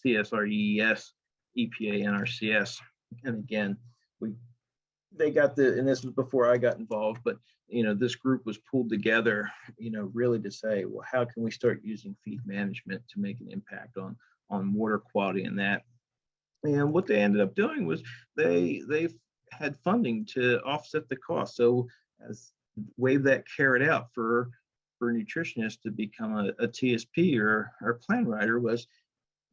CSRES, EPA, NRCS. And again, they got and this was before I got involved, but this group was pulled together, really to say, well, how can we start using feed management to make an impact on water quality and that. And what they ended up doing was they had funding to offset the cost. So as wave that carrot out for nutritionists to become a TSP or plan writer was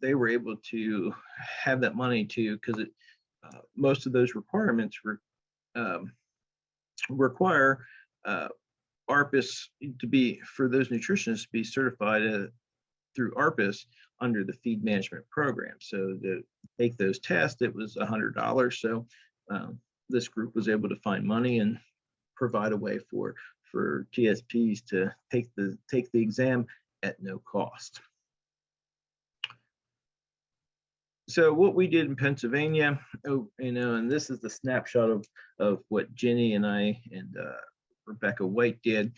they were able to have that money because most of those requirements require ARPS to be, for those nutritionists to be certified through ARPS under the feed management program. So to take those tests, it was $100. So this group was able to find money and provide a way for TSPs to take the exam at no cost. So what we did in Pennsylvania, and this is the snapshot of what Ginny and I and Rebecca White did.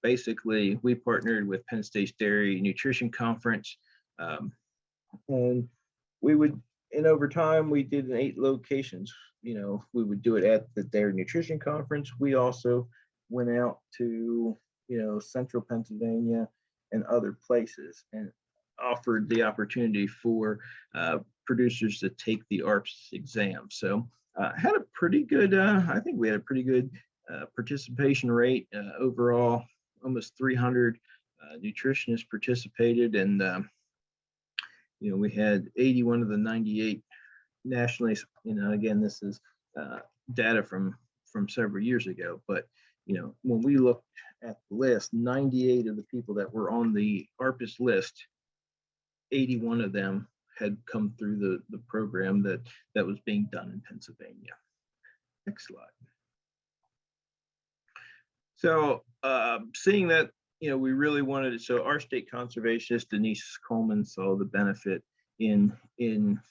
Basically we partnered with Penn State's Dairy Nutrition Conference, and we would, and over time we did in 8 locations. we would do it at the Dairy Nutrition Conference. We also went out to, central Pennsylvania and other places and offered the opportunity for producers to take the ARPS exam. So had a pretty good, I think we had a pretty good participation rate overall. Almost 300 nutritionists participated, and we had 81 of the 98 nationally. Again, this is data from several years ago, but when we looked at the list, 98 of the people that were on the ARPS list, 81 of them had come through the program that was being done in Pennsylvania. Next slide. So seeing that, we really wanted it. So our state conservationist, Denise Coleman, saw the benefit in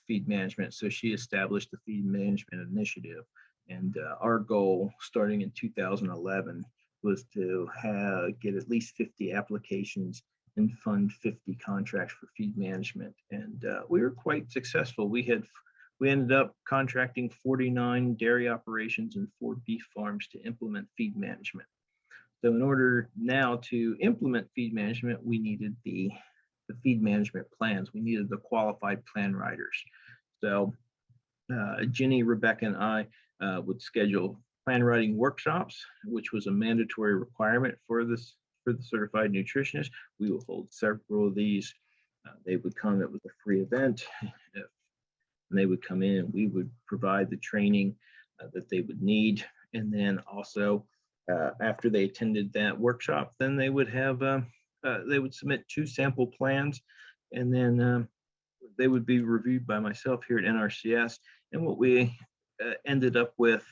feed management. So she established the Feed Management Initiative. And our goal starting in 2011 was to get at least 50 applications and fund 50 contracts for feed management. And we were quite successful. We ended up contracting 49 dairy operations and 4 beef farms to implement feed management. So in order now to implement feed management, we needed the feed management plans. We needed the qualified plan writers. So Ginny, Rebecca, and I would schedule plan writing workshops, which was a mandatory requirement for the certified nutritionist. We will hold several of these. They would come. It was a free event. And they would come in, and we would provide the training that they would need. And then also, after they attended that workshop, then they would have they would submit 2 sample plans, and then they would be reviewed by myself here at NRCS. And what we ended up with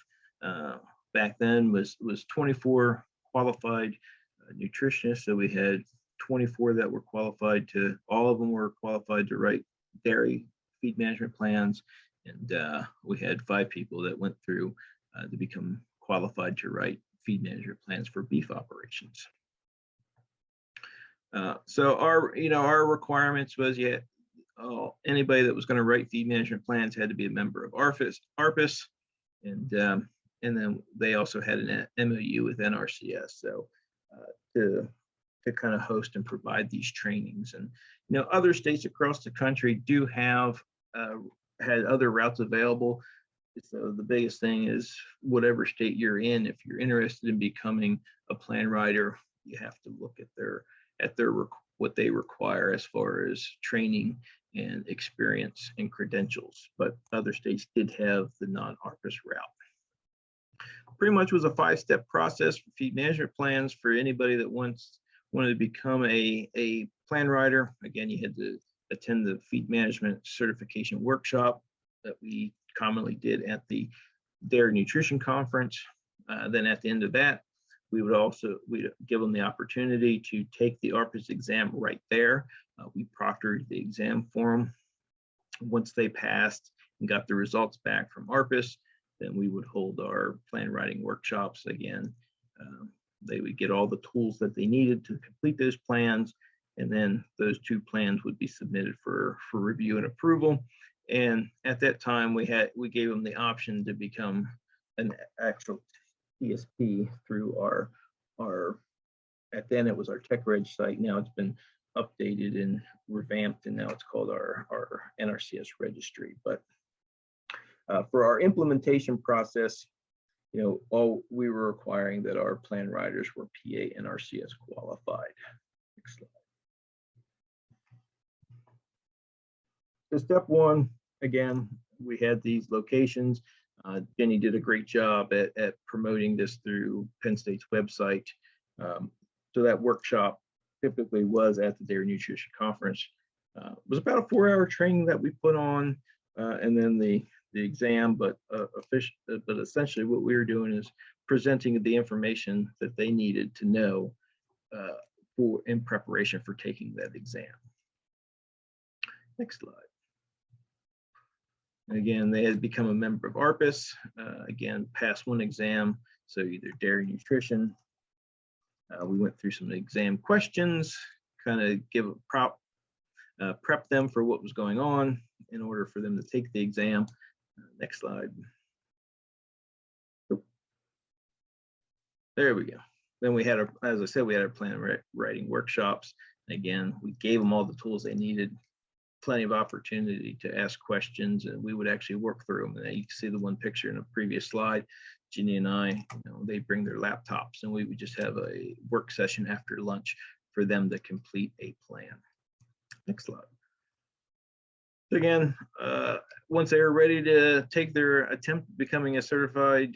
back then was 24 qualified nutritionists. So we had 24 that were qualified all of them were qualified to write dairy feed management plans. And we had 5 people that went through to become qualified to write feed management plans for beef operations. So our requirements was, anybody that was going to write feed management plans had to be a member of ARPS, and then they also had an MOU with NRCS. So to kind of host and provide these trainings. And other states across the country do have had other routes available. So the biggest thing is whatever state you're in, if you're interested in becoming a plan writer, you have to look at what they require as far as training and experience and credentials. But other states did have the non-ARPS route. Pretty much was a 5-step process for feed management plans for anybody that wanted to become a plan writer. Again, you had to attend the feed management certification workshop that we commonly did at the Dairy Nutrition Conference. Then at the end of that, we'd give them the opportunity to take the ARPS exam right there. We proctored the exam for them. Once they passed and got the results back from ARPS, then we would hold our plan writing workshops again. They would get all the tools that they needed to complete those plans, and then those 2 plans would be submitted for review and approval. And at that time, we gave them the option to become an actual TSP through our at then it was our TechReg site. Now it's been updated and revamped, and now it's called our NRCS registry. But for our implementation process, all we were requiring that our plan writers were PA NRCS qualified. Next slide. So step 1, again, we had these locations. Jenny did a great job at promoting this through Penn State's website. So that workshop typically was at the Dairy Nutrition Conference. It was about a 4-hour training that we put on, and then the exam. But essentially, what we were doing is presenting the information that they needed to know in preparation for taking that exam. Next slide. Again, they had become a member of ARPS. Again, passed 1 exam, so either dairy nutrition. We went through some exam questions, kind of prep them for what was going on in order for them to take the exam. Next slide. There we go. Then we had, as I said, we had our plan writing workshops. Again, we gave them all the tools they needed, plenty of opportunity to ask questions, and we would actually work through them. And you can see the one picture in a previous slide. Ginny and I, they bring their laptops, and we would just have a work session after lunch for them to complete a plan. Next slide. So again, once they were ready to take their attempt at becoming a certified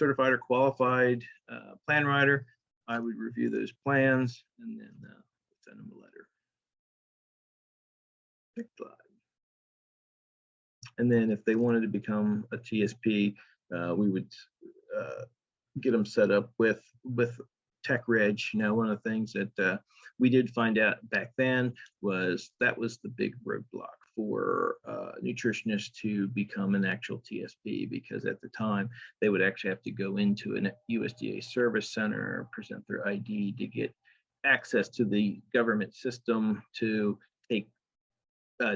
or qualified plan writer, I would review those plans and then send them a letter. Next slide. And then if they wanted to become a TSP, we would get them set up with TechReg. One of the things that we did find out back then was that was the big roadblock for nutritionists to become an actual TSP, because at the time they would actually have to go into a USDA service center, present their ID to get access to the government system, to take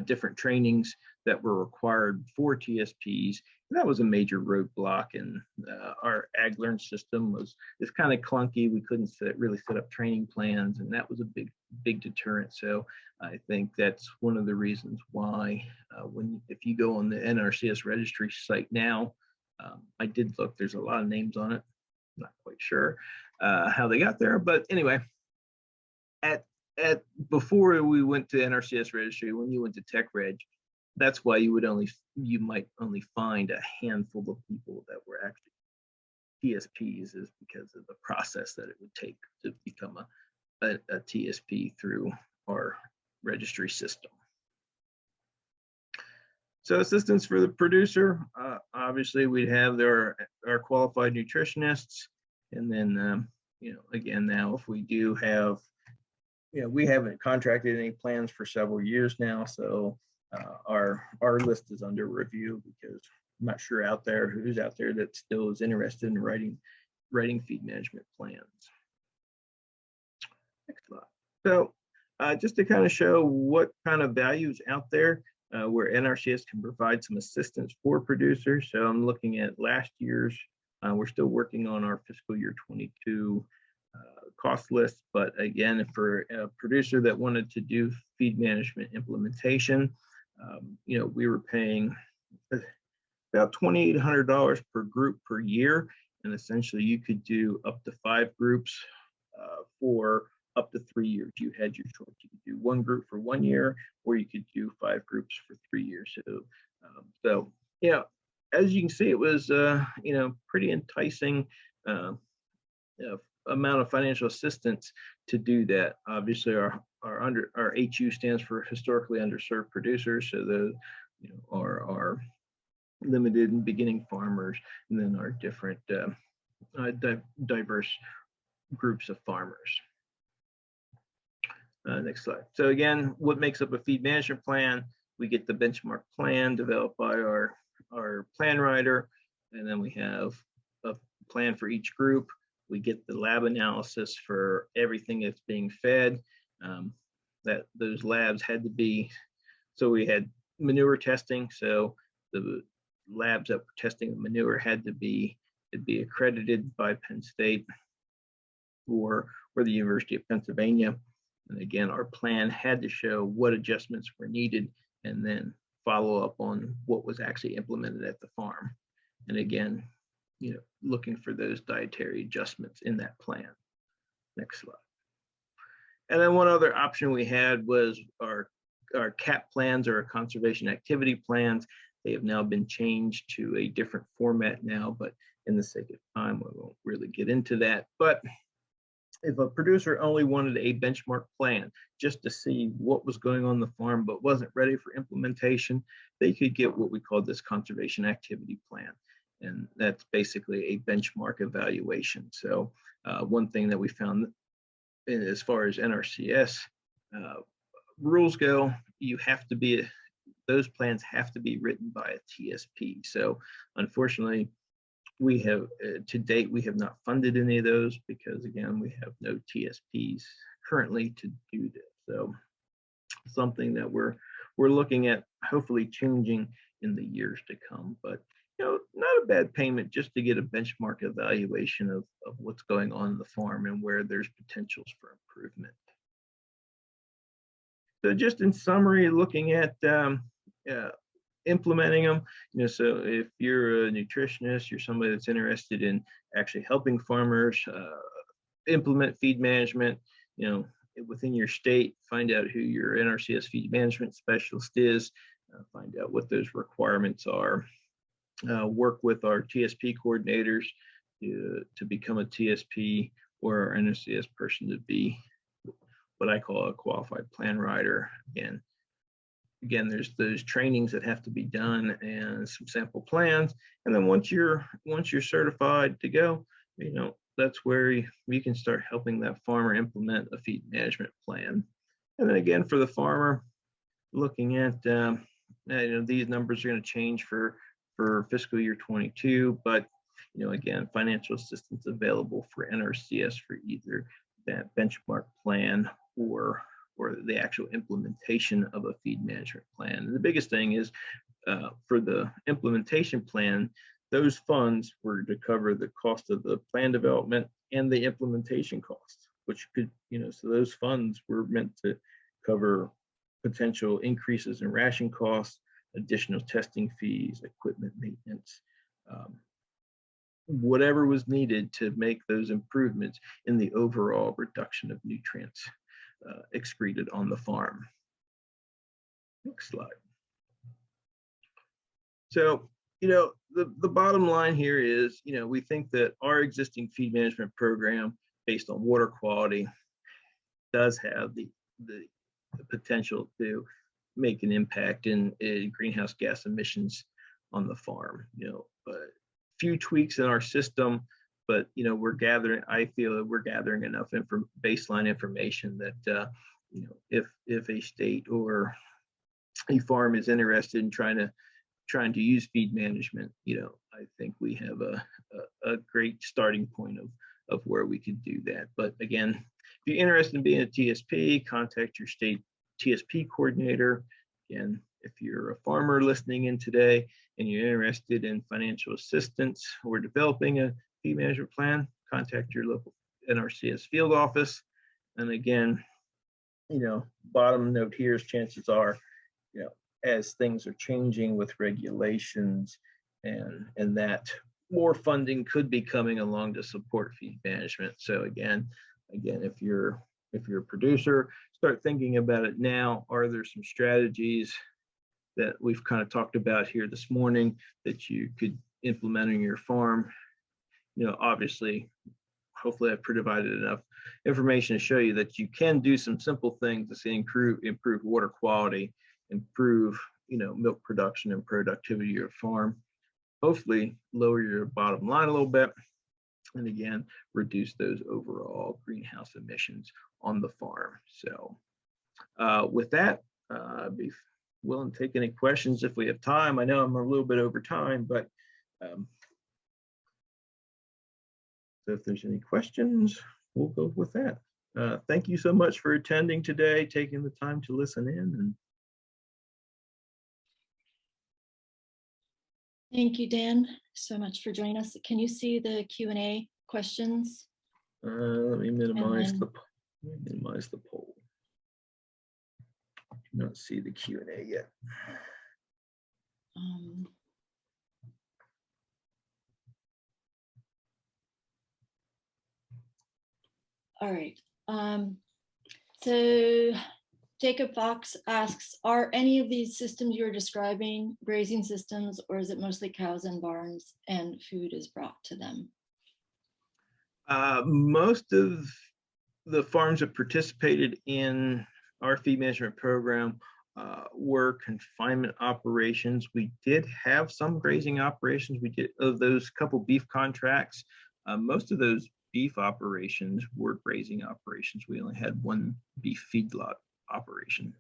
different trainings that were required for TSPs. And that was a major roadblock, and our Ag Learn system is kind of clunky. We couldn't really set up training plans, and that was a big deterrent. So I think that's one of the reasons why if you go on the NRCS registry site now, I did look, there's a lot of names on it. I'm not quite sure how they got there, but anyway, before we went to NRCS registry, when you went to TechReg, that's why you might only find a handful of people that were actually TSPs, is because of the process that it would take to become a TSP through our registry system. So assistance for the producer, obviously we'd have our qualified nutritionists, and then again, now if we do have, we haven't contracted any plans for several years now, so our list is under review, because I'm not sure who's out there that still is interested in writing feed management plans. Next slide. So just to kind of show what kind of value is out there where NRCS can provide some assistance for producers. So I'm looking at last year's, we're still working on our fiscal year 22 cost list, but again, for a producer that wanted to do feed management implementation, we were paying about $2,800 per group per year, and essentially you could do up to 5 groups for up to 3 years. You had your choice. You could do 1 group for 1 year, or you could do 5 groups for 3 years. So as you can see, it was pretty enticing amount of financial assistance to do that. Obviously, our HU stands for historically underserved producers, so those are limited and beginning farmers, and then our different diverse groups of farmers. Next slide. So again, what makes up a feed management plan? We get the benchmark plan developed by our plan writer, and then we have a plan for each group. We get the lab analysis for everything that's being fed. That those labs had to be, so we had manure testing. So the labs that were testing the manure had to be accredited by Penn State or the University of Pennsylvania. And again, our plan had to show what adjustments were needed, and then follow up on what was actually implemented at the farm. And again, looking for those dietary adjustments in that plan. Next slide. And then one other option we had was our CAP plans, or our conservation activity plans. They have now been changed to a different format now, but in the sake of time, we won't really get into that. But if a producer only wanted a benchmark plan just to see what was going on the farm but wasn't ready for implementation, they could get what we call this conservation activity plan. And that's basically a benchmark evaluation. So one thing that we found as far as NRCS rules go, those plans have to be written by a TSP. So unfortunately, we have to date, we have not funded any of those, because again, we have no TSPs currently to do this. So something that we're looking at hopefully changing in the years to come. But not a bad payment just to get a benchmark evaluation of what's going on in the farm and where there's potentials for improvement. So just in summary, looking at implementing them, so if you're a nutritionist, you're somebody that's interested in actually helping farmers implement feed management, within your state, find out who your NRCS feed management specialist is, find out what those requirements are, work with our TSP coordinators to become a TSP or our NRCS person to be what I call a qualified plan writer. Again, there's those trainings that have to be done and some sample plans. And then once you're certified to go, that's where you can start helping that farmer implement a feed management plan. And then again, for the farmer, looking at these numbers are going to change for fiscal year 22, but again, financial assistance available for NRCS for either that benchmark plan or the actual implementation of a feed management plan. And the biggest thing is for the implementation plan, those funds were to cover the cost of the plan development and the implementation costs, which could, so those funds were meant to cover potential increases in ration costs, additional testing fees, equipment maintenance, whatever was needed to make those improvements in the overall reduction of nutrients excreted on the farm. Next slide. So, the bottom line here is, we think that our existing feed management program based on water quality does have the potential to make an impact in greenhouse gas emissions on the farm. A few tweaks in our system, but I feel that we're gathering enough baseline information that if a state or a farm is interested in trying to use feed management, I think we have a great starting point of where we could do that. But again, if you're interested in being a TSP, contact your state TSP coordinator. Again, if you're a farmer listening in today and you're interested in financial assistance or developing a feed management plan, contact your local NRCS field office. And again, bottom note here is chances are, as things are changing with regulations and that more funding could be coming along to support feed management. So again, if you're a producer, start thinking about it now. Are there some strategies that we've kind of talked about here this morning that you could implement in your farm? Obviously, hopefully I've provided enough information to show you that you can do some simple things to say improve water quality, improve milk production and productivity of your farm, hopefully lower your bottom line a little bit, and again, reduce those overall greenhouse emissions on the farm. So with that, I'd be willing to take any questions if we have time. I know I'm a little bit over time, but so if there's any questions, we'll go with that. Thank you so much for attending today, taking the time to listen in. Thank you, Dan, so much for joining us. Can you see the Q&A questions? Let me minimize the poll. I do not see the Q&A yet. All right. So Jacob Fox asks, are any of these systems you're describing grazing systems, or is it mostly cows in barns and food is brought to them? Most of the farms that participated in our feed management program were confinement operations. We did have some grazing operations. We did, of those couple beef contracts, most of those beef operations were grazing operations. We only had one beef feedlot operation.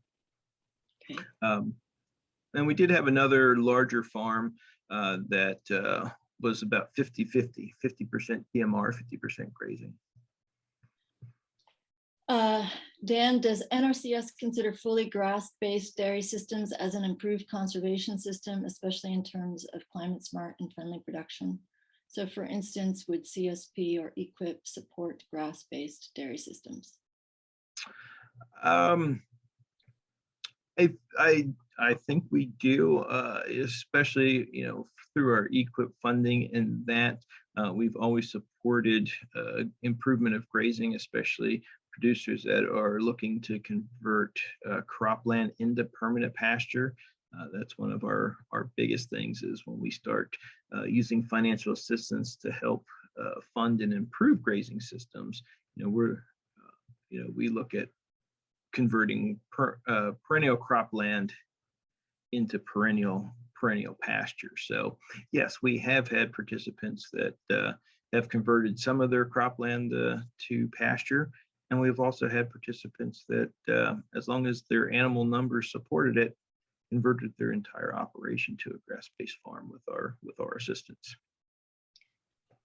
Okay. And we did have another larger farm that was about 50-50, 50% TMR, 50% grazing. Dan, does NRCS consider fully grass-based dairy systems as an improved conservation system, especially in terms of climate smart and friendly production? So for instance, would CSP or EQIP support grass-based dairy systems? Um, I think we do, especially through our EQIP funding, and that we've always supported improvement of grazing, especially producers that are looking to convert cropland into permanent pasture. That's one of our biggest things, is when we start using financial assistance to help fund and improve grazing systems. We look at converting perennial cropland into perennial pasture. So yes, we have had participants that have converted some of their cropland to pasture, and we've also had participants that, as long as their animal numbers supported it, converted their entire operation to a grass-based farm with our assistance.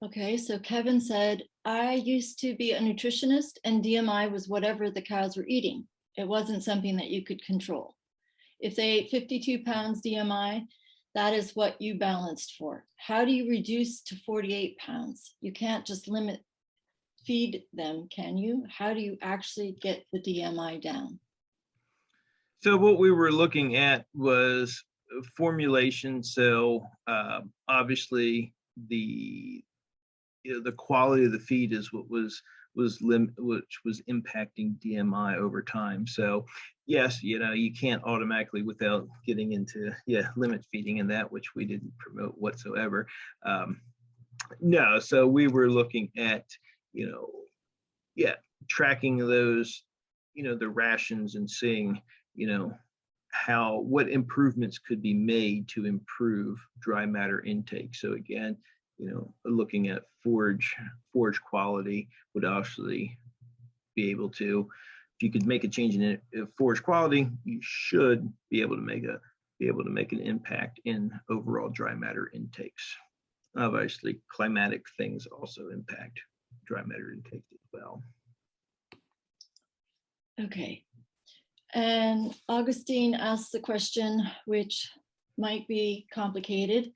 Okay, so Kevin said, I used to be a nutritionist and DMI was whatever the cows were eating. It wasn't something that you could control. If they ate 52 pounds DMI, that is what you balanced for. How do you reduce to 48 pounds? You can't just feed them, can you? How do you actually get the DMI down? So what we were looking at was formulation. So obviously the quality of the feed is what which was impacting DMI over time. So yes, you can't automatically, without getting into limit feeding and that, which we didn't promote whatsoever. No, so we were looking at tracking those the rations and seeing what improvements could be made to improve dry matter intake. So again, looking at forage quality would actually be able to, if you could make a change in forage quality, you should be able to make an impact in overall dry matter intakes. Obviously, climatic things also impact dry matter intake as well. Okay. And Augustine asks the question, which might be complicated.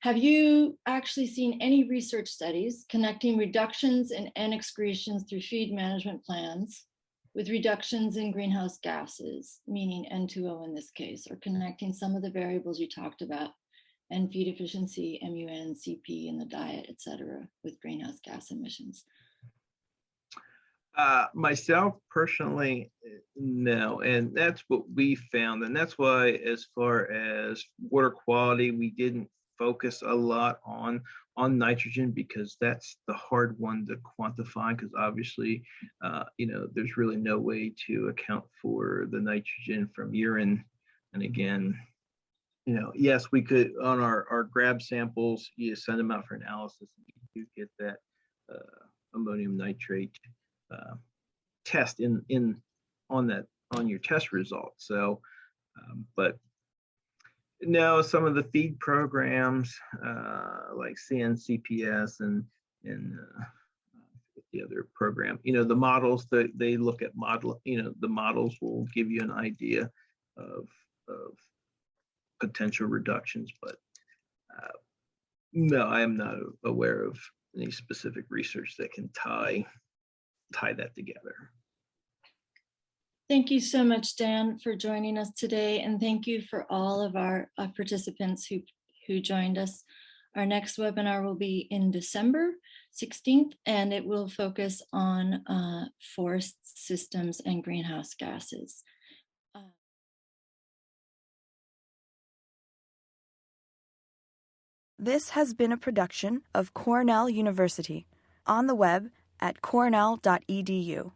Have you actually seen any research studies connecting reductions in N excretions through feed management plans with reductions in greenhouse gases, meaning N2O in this case, or connecting some of the variables you talked about, and feed efficiency, MUN, CP in the diet, et cetera, with greenhouse gas emissions? Myself personally, no, and that's what we found, and that's why, as far as water quality, we didn't focus a lot on nitrogen, because that's the hard one to quantify, because obviously there's really no way to account for the nitrogen from urine. And again, yes, we could, on our grab samples, you send them out for analysis, and you do get that ammonium nitrate test on your test results. So but no, some of the feed programs like CNCPS and the other program, the models that they look at, the models will give you an idea of potential reductions, but no, I am not aware of any specific research that can tie that together. Thank you so much, Dan, for joining us today, and thank you for all of our participants who joined us. Our next webinar will be in December 16th, and it will focus on forest systems and greenhouse gases. This has been a production of Cornell University, on the web at cornell.edu.